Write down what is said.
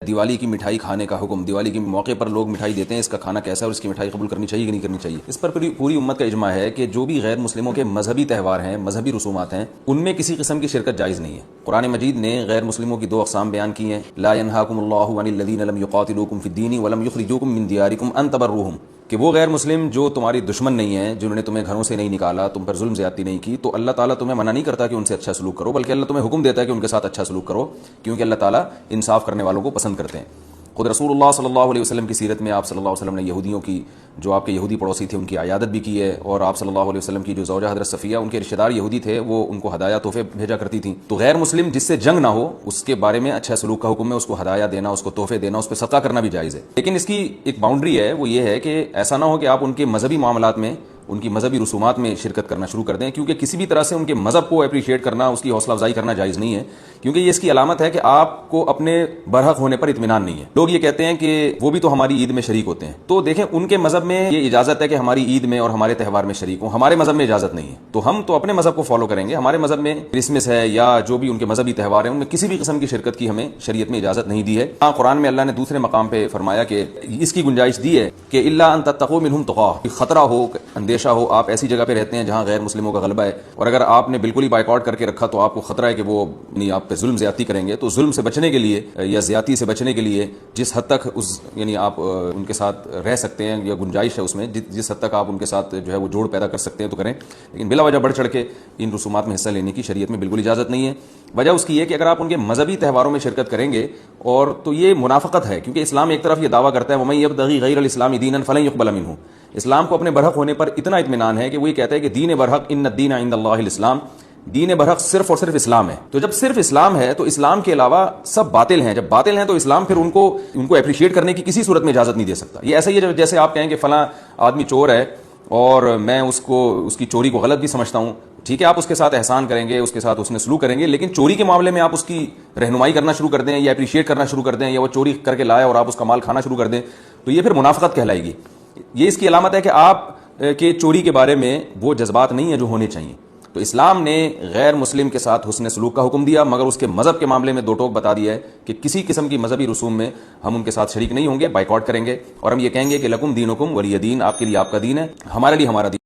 دیوالی کی مٹھائی کھانے کا حکم، دیوالی کے موقع پر لوگ مٹھائی دیتے ہیں، اس کا کھانا کیسا ہے اور اس کی مٹھائی قبول کرنی چاہیے کہ نہیں کرنی چاہیے؟ اس پر پوری امت کا اجماع ہے کہ جو بھی غیر مسلموں کے مذہبی تہوار ہیں، مذہبی رسومات ہیں، ان میں کسی قسم کی شرکت جائز نہیں ہے۔ قرآن مجید نے غیر مسلموں کی دو اقسام بیان کی ہیں، لا ینہاکم اللہ عن الذین لم یقاتلوکم فی الدین ولم یخرجوکم من دیارکم ان تبروہم، کہ وہ غیر مسلم جو تمہاری دشمن نہیں ہیں، جنہوں نے تمہیں گھروں سے نہیں نکالا، تم پر ظلم زیادتی نہیں کی، تو اللہ تعالیٰ تمہیں منع نہیں کرتا کہ ان سے اچھا سلوک کرو، بلکہ اللہ تمہیں حکم دیتا ہے کہ ان کے ساتھ اچھا سلوک کرو، کیونکہ اللہ تعالیٰ انصاف کرنے والوں کو پسند کرتے ہیں۔ خود رسول اللہ صلی اللہ علیہ وسلم کی سیرت میں آپ صلی اللہ علیہ وسلم نے یہودیوں کی، جو آپ کے یہودی پڑوسی تھے، ان کی عیادت بھی کی ہے، اور آپ صلی اللہ علیہ وسلم کی جو زوجہ حضرت صفیہ، ان کے رشتہ دار یہودی تھے، وہ ان کو ہدایہ تحفے بھیجا کرتی تھیں۔ تو غیر مسلم جس سے جنگ نہ ہو، اس کے بارے میں اچھا سلوک کا حکم ہے، اس کو ہدایہ دینا، اس کو تحفے دینا، اس پہ صدقہ کرنا بھی جائز ہے۔ لیکن اس کی ایک باؤنڈری ہے، وہ یہ ہے کہ ایسا نہ ہو کہ آپ ان کے مذہبی معاملات میں، ان کی مذہبی رسومات میں شرکت کرنا شروع کر دیں، کیونکہ کسی بھی طرح سے ان کے مذہب کو اپریشیٹ کرنا، اس کی حوصلہ افزائی کرنا جائز نہیں ہے، کیونکہ یہ اس کی علامت ہے کہ آپ کو اپنے برحق ہونے پر اطمینان نہیں ہے۔ لوگ یہ کہتے ہیں کہ وہ بھی تو ہماری عید میں شریک ہوتے ہیں، تو دیکھیں ان کے مذہب میں یہ اجازت ہے کہ ہماری عید میں اور ہمارے تہوار میں شریک ہوں، ہمارے مذہب میں اجازت نہیں ہے، تو ہم تو اپنے مذہب کو فالو کریں گے۔ ہمارے مذہب میں کرسمس ہے یا جو بھی ان کے مذہبی تہوار ہیں، ان میں کسی بھی قسم کی شرکت کی ہمیں شریعت میں اجازت نہیں دی ہے۔ ہاں، قرآن میں اللہ نے دوسرے مقام پہ فرمایا کہ اس کی گنجائش دی ہے کہ الا ان تتقوا منهم تقاه، خطرہ ہو، اندیشہ ہو، آپ ایسی جگہ پہ رہتے ہیں جہاں غیر مسلموں کا غلبہ ہے، اور اگر آپ نے بالکل ہی بائیکاٹ کر کے رکھا تو آپ کو خطرہ ہے کہ وہ یعنی آپ پہ ظلم زیادتی کریں گے، تو ظلم سے بچنے کے لیے یا زیادتی سے بچنے کے لیے جس حد تک یعنی آپ ان کے ساتھ رہ سکتے ہیں یا گنجائش ہے اس میں، جس حد تک آپ ان کے ساتھ جو ہے وہ جوڑ پیدا کر سکتے ہیں تو کریں، لیکن بلا وجہ بڑھ چڑھ کے ان رسومات میں حصہ لینے کی شریعت میں بالکل اجازت نہیں ہے۔ وجہ اس کی یہ کہ اگر آپ ان کے مذہبی تہواروں میں شرکت کریں گے، اور تو یہ منافقت ہے، کیونکہ اسلام ایک طرف یہ دعویٰ کرتا ہے وَمَن يَبْتَغِي غَيْرَ الْإِسْلَامِ دِينًا فَلَن يُقْبَلَ مِنْهُ، اسلام کو اپنے برحق ہونے پر اتنا اطمینان ہے کہ وہ یہ کہتا ہے کہ دین برحق ان الدین عند اللہ الاسلام، دین برحق صرف اور صرف اسلام ہے۔ تو جب صرف اسلام ہے تو اسلام کے علاوہ سب باطل ہیں، جب باطل ہیں تو اسلام پھر ان کو اپریشیٹ کرنے کی کسی صورت میں اجازت نہیں دے سکتا۔ یہ ایسا ہی ہے جیسے آپ کہیں کہ فلاں آدمی چور ہے اور میں اس کی چوری کو غلط بھی سمجھتا ہوں، ٹھیک ہے، آپ اس کے ساتھ احسان کریں گے، اس کے ساتھ حسن سلوک کریں گے، لیکن چوری کے معاملے میں آپ اس کی رہنمائی کرنا شروع کر دیں یا اپریشیٹ کرنا شروع کر دیں، یا وہ چوری کر کے لائے اور آپ اس کا مال کھانا شروع کر دیں، تو یہ پھر منافقت کہلائے گی۔ یہ اس کی علامت ہے کہ آپ کے چوری کے بارے میں وہ جذبات نہیں ہیں جو ہونے چاہیے۔ تو اسلام نے غیر مسلم کے ساتھ حسن سلوک کا حکم دیا، مگر اس کے مذہب کے معاملے میں دو ٹوک بتا دیا ہے کہ کسی قسم کی مذہبی رسوم میں ہم ان کے ساتھ شریک نہیں ہوں گے، بائیکاٹ کریں گے، اور ہم یہ کہیں گے کہ لکم دینکم ولی دین، آپ کے لیے آپ کا دین ہے، ہمارے لیے ہمارا دین۔